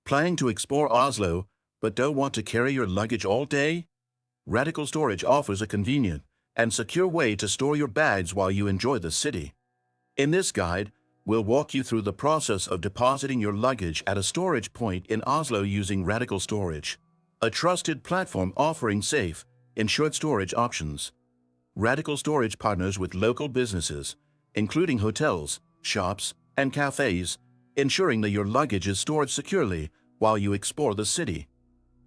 Planning to explore Oslo, but don't want to carry your luggage all day? RadicalStorage offers a convenient and secure way to store your bags while you enjoy the city. In this guide, we'll walk you through the process of depositing your luggage at a storage point in Oslo using RadicalStorage, a trusted platform offering safe, insured storage options. RadicalStorage partners with local businesses, including hotels, shops, and cafes, ensuring that your luggage is stored securely while you explore the city.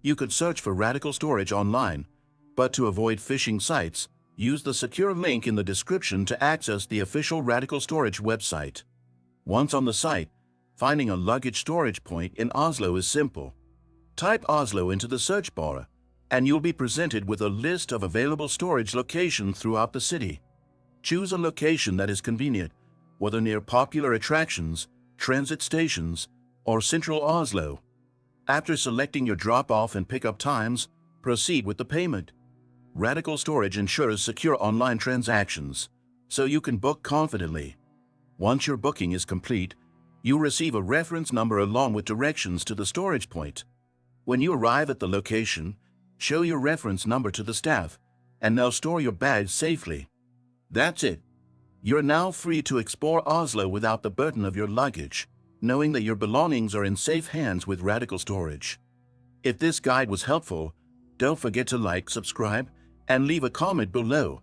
You could search for RadicalStorage online, but to avoid phishing sites, use the secure link in the description to access the official RadicalStorage website. Once on the site, finding a luggage storage point in Oslo is simple. Type Oslo into the search bar, and you'll be presented with a list of available storage locations throughout the city. Choose a location that is convenient, whether near popular attractions, transit stations, or central Oslo. After selecting your drop-off and pick-up times, proceed with the payment. RadicalStorage ensures secure online transactions, so you can book confidently. Once your booking is complete, you'll receive a reference number along with directions to the storage point. When you arrive at the location, show your reference number to the staff, and they'll store your bags safely. That's it. You're now free to explore Oslo without the burden of your luggage, knowing that your belongings are in safe hands with RadicalStorage. If this guide was helpful, don't forget to like, subscribe, and leave a comment below.